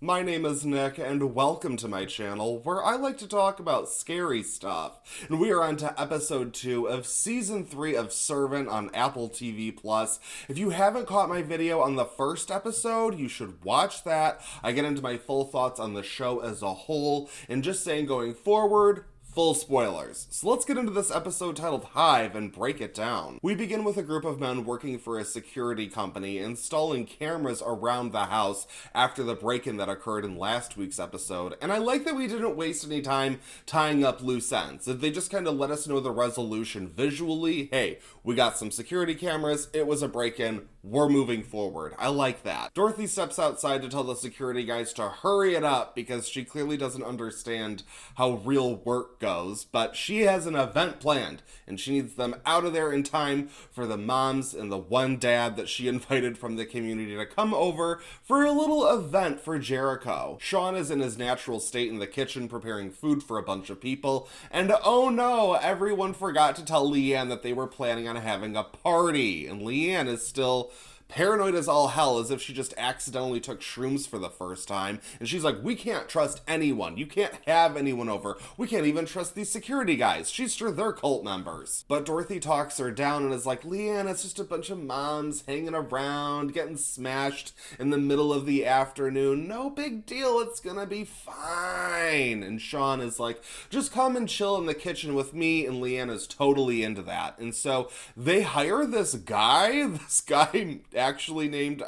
My name is Nick, and welcome to my channel, where I like to talk about scary stuff. And we are on to episode 2 of season 3 of Servant on Apple TV+. If you haven't caught my video on the first episode, you should watch that. I get into my full thoughts on the show as a whole, and just saying going forward, full spoilers. So let's get into this episode titled Hive and break it down. We begin with a group of men working for a security company, installing cameras around the house after the break-in that occurred in last week's episode, and I like that we didn't waste any time tying up loose ends. They just kind of let us know the resolution visually. Hey, we got some security cameras, it was a break-in, we're moving forward. I like that. Dorothy steps outside to tell the security guys to hurry it up because she clearly doesn't understand how real work goes, but she has an event planned and she needs them out of there in time for the moms and the one dad that she invited from the community to come over for a little event for Jericho. Sean is in his natural state in the kitchen preparing food for a bunch of people, and oh no, everyone forgot to tell Leanne that they were planning on having a party, and Leanne is still paranoid as all hell, as if she just accidentally took shrooms for the first time, and she's like, we can't trust anyone, you can't have anyone over, we can't even trust these security guys, she's sure they're cult members. But Dorothy talks her down and is like, Leanne, it's just a bunch of moms hanging around, getting smashed in the middle of the afternoon, no big deal, it's gonna be fine. And Sean is like, just come and chill in the kitchen with me, and Leanne is totally into that. And so they hire this guy actually named,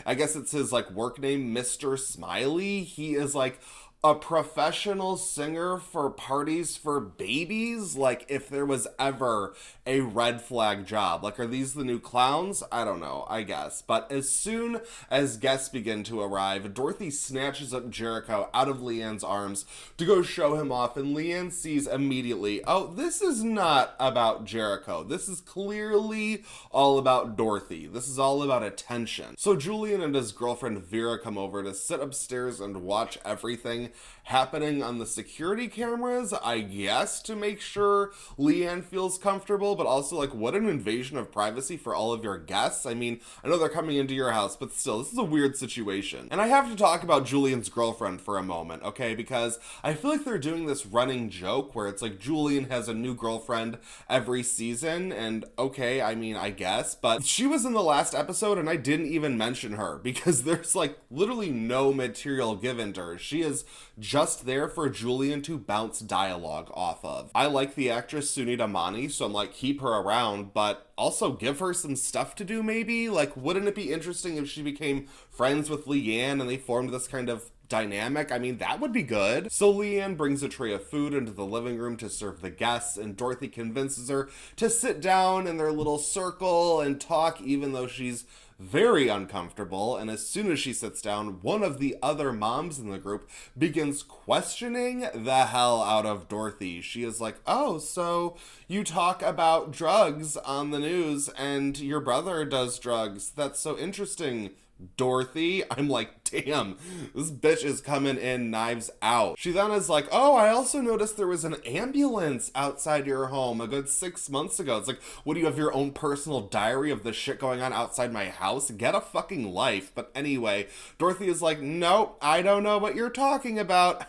I guess it's his like work name, Mr. Smiley. He is like a professional singer for parties for babies. Like, if there was ever a red flag job, like, are these the new clowns? I don't know, I guess. But as soon as guests begin to arrive, Dorothy snatches up Jericho out of Leanne's arms to go show him off, and Leanne sees immediately, oh, this is not about Jericho. This is clearly all about Dorothy. This is all about attention. So Julian and his girlfriend Vera come over to sit upstairs and watch everything happening on the security cameras, I guess, to make sure Leanne feels comfortable, but also, like, what an invasion of privacy for all of your guests. I mean, I know they're coming into your house, but still, this is a weird situation. And I have to talk about Julian's girlfriend for a moment, okay, because I feel like they're doing this running joke where it's like Julian has a new girlfriend every season, and okay, I guess, but she was in the last episode and I didn't even mention her because there's like literally no material given to her. She is just there for Julian to bounce dialogue off of. I like the actress Sunita Mani, so I'm like, keep her around, but also give her some stuff to do maybe? Like, wouldn't it be interesting if she became friends with Leanne and they formed this kind of dynamic? I mean, that would be good. So Leanne brings a tray of food into the living room to serve the guests, and Dorothy convinces her to sit down in their little circle and talk, even though she's very uncomfortable. And as soon as she sits down, one of the other moms in the group begins questioning the hell out of Dorothy. She is like, oh, so you talk about drugs on the news and your brother does drugs. That's so interesting, Dorothy. I'm like, damn, this bitch is coming in knives out. She then is like, oh, I also noticed there was an ambulance outside your home a good 6 months ago. It's like, what, do you have your own personal diary of the shit going on outside my house? Get a fucking life. But anyway, Dorothy is like, nope, I don't know what you're talking about.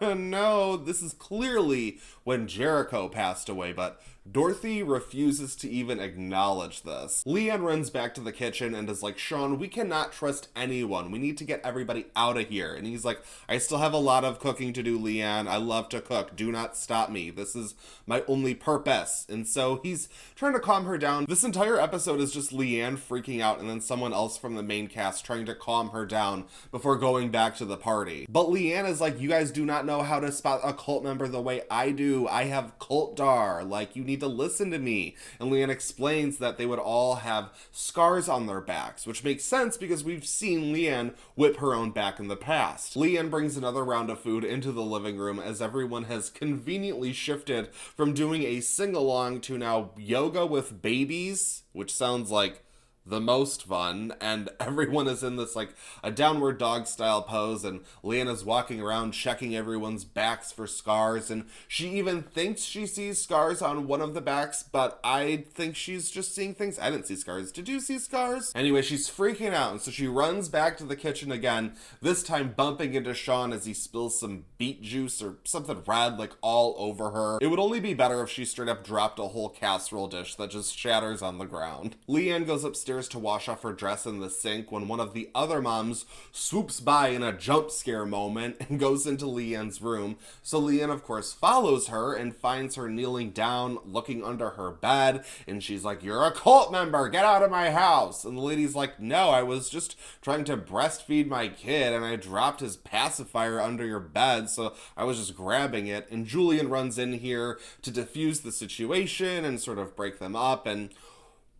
No, this is clearly when Jericho passed away, but Dorothy refuses to even acknowledge this. Leanne runs back to the kitchen and is like, Sean, we cannot trust anyone. We need to get everybody out of here. And he's like, I still have a lot of cooking to do, Leanne. I love to cook. Do not stop me. This is my only purpose. And so he's trying to calm her down. This entire episode is just Leanne freaking out and then someone else from the main cast trying to calm her down before going back to the party. But Leanne is like, you guys do not know how to spot a cult member the way I do. I have cult dar. Like, you need to listen to me. And Leanne explains that they would all have scars on their backs, which makes sense because we've seen Leanne whip her own back in the past. Leanne brings another round of food into the living room as everyone has conveniently shifted from doing a sing-along to now yoga with babies, which sounds like the most fun, and everyone is in this like a downward dog style pose, and Leanne is walking around checking everyone's backs for scars, and she even thinks she sees scars on one of the backs, but I think she's just seeing things. I didn't see scars. Did you see scars? Anyway, she's freaking out, and so she runs back to the kitchen again, this time bumping into Sean as he spills some beet juice or something red like all over her. It would only be better if she straight up dropped a whole casserole dish that just shatters on the ground. Leanne goes upstairs to wash off her dress in the sink when one of the other moms swoops by in a jump scare moment and goes into Leanne's room. So Leanne, of course, follows her and finds her kneeling down, looking under her bed, and she's like, "You're a cult member, get out of my house." And the lady's like, "No, I was just trying to breastfeed my kid and I dropped his pacifier under your bed, so I was just grabbing it." And Julian runs in here to defuse the situation and sort of break them up, and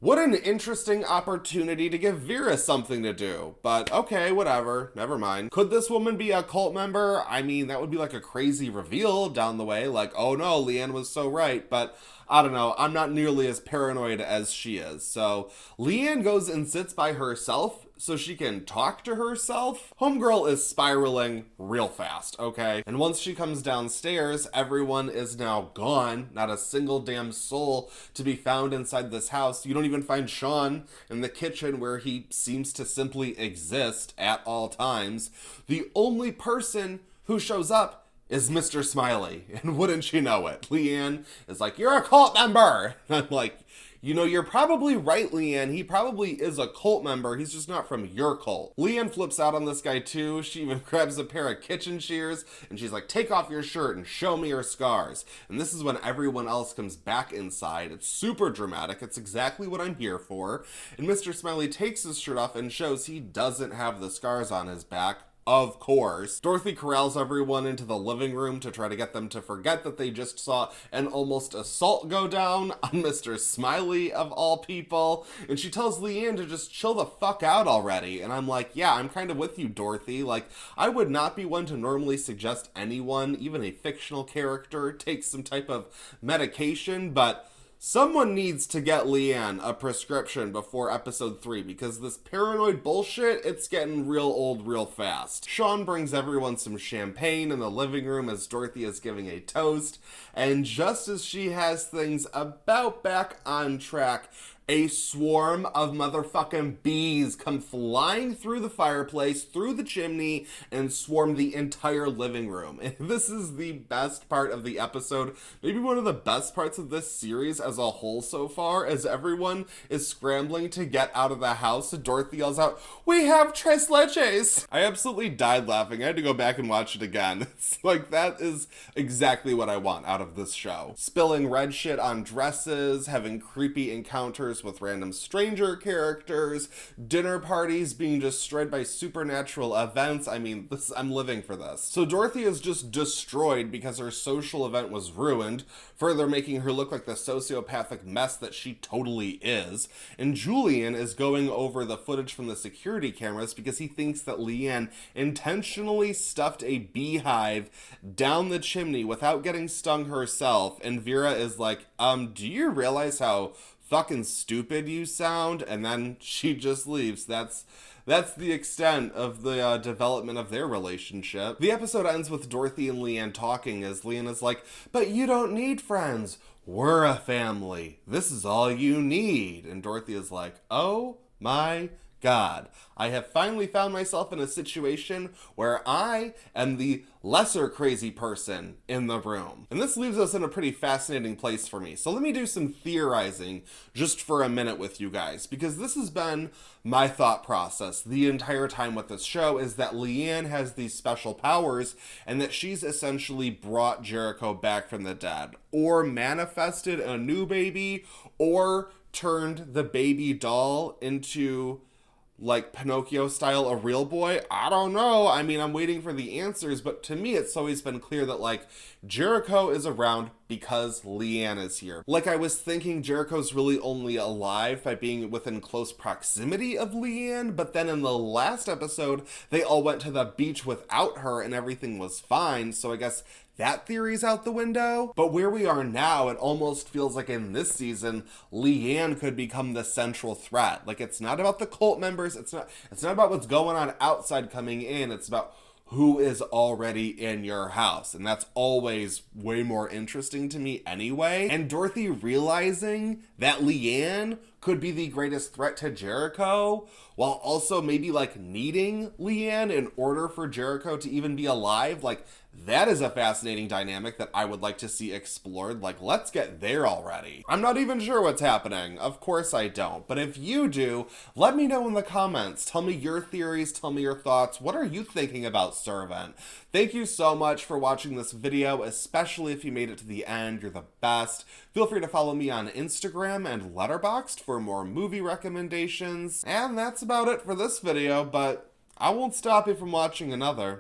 what an interesting opportunity to give Vera something to do. But okay, whatever, never mind. Could this woman be a cult member? I mean, that would be like a crazy reveal down the way, like, oh no, Leanne was so right, but I don't know, I'm not nearly as paranoid as she is. So Leanne goes and sits by herself so she can talk to herself. Homegirl is spiraling real fast, okay? And once she comes downstairs, everyone is now gone. Not a single damn soul to be found inside this house. You don't even find Sean in the kitchen, where he seems to simply exist at all times. The only person who shows up is Mr. Smiley, and wouldn't you know it, Leanne is like, "You're a cult member!" And I'm like, you know, you're probably right, Leanne. He probably is a cult member. He's just not from your cult. Leanne flips out on this guy too. She even grabs a pair of kitchen shears and she's like, "Take off your shirt and show me your scars." And this is when everyone else comes back inside. It's super dramatic. It's exactly what I'm here for. And Mr. Smiley takes his shirt off and shows he doesn't have the scars on his back. Of course. Dorothy corrals everyone into the living room to try to get them to forget that they just saw an almost assault go down on Mr. Smiley, of all people. And she tells Leanne to just chill the fuck out already. And I'm like, yeah, I'm kind of with you, Dorothy. Like, I would not be one to normally suggest anyone, even a fictional character, take some type of medication, but someone needs to get Leanne a prescription before episode 3, because this paranoid bullshit, it's getting real old real fast. Sean brings everyone some champagne in the living room as Dorothy is giving a toast, and just as she has things about back on track, a swarm of motherfucking bees come flying through the fireplace, through the chimney, and swarm the entire living room. And this is the best part of the episode, maybe one of the best parts of this series as a whole so far, as everyone is scrambling to get out of the house. Dorothy yells out, "We have tres leches!" I absolutely died laughing. I had to go back and watch it again. It's like, that is exactly what I want out of this show. Spilling red shit on dresses, having creepy encounters with random stranger characters, dinner parties being destroyed by supernatural events. I mean, I'm living for this. So Dorothy is just destroyed because her social event was ruined, further making her look like the sociopathic mess that she totally is. And Julian is going over the footage from the security cameras because he thinks that Leanne intentionally stuffed a beehive down the chimney without getting stung herself. And Vera is like, do you realize how fucking stupid you sound? And then she just leaves. That's the extent of the development of their relationship. The episode ends with Dorothy and Leanne talking as Leanne is like, "But you don't need friends. We're a family. This is all you need." And Dorothy is like, "Oh my God, I have finally found myself in a situation where I am the lesser crazy person in the room." And this leaves us in a pretty fascinating place for me. So let me do some theorizing just for a minute with you guys, because this has been my thought process the entire time with this show, is that Leanne has these special powers and that she's essentially brought Jericho back from the dead, or manifested a new baby, or turned the baby doll into, like, Pinocchio style, a real boy. I don't know. I mean, I'm waiting for the answers, but to me, it's always been clear that, like, Jericho is around because Leanne is here. Like, I was thinking Jericho's really only alive by being within close proximity of Leanne, but then in the last episode, they all went to the beach without her and everything was fine, so I guess that theory's out the window. But where we are now, it almost feels like in this season, Leanne could become the central threat. Like, it's not about the cult members, it's not about what's going on outside coming in, it's about who is already in your house. And that's always way more interesting to me anyway. And Dorothy realizing that Leanne could be the greatest threat to Jericho, while also maybe like needing Leanne in order for Jericho to even be alive. Like, that is a fascinating dynamic that I would like to see explored. Like, let's get there already. I'm not even sure what's happening. Of course I don't. But if you do, let me know in the comments. Tell me your theories. Tell me your thoughts. What are you thinking about Servant? Thank you so much for watching this video, especially if you made it to the end. You're the best. Feel free to follow me on Instagram and Letterboxd for more movie recommendations. And that's about it for this video, but I won't stop you from watching another.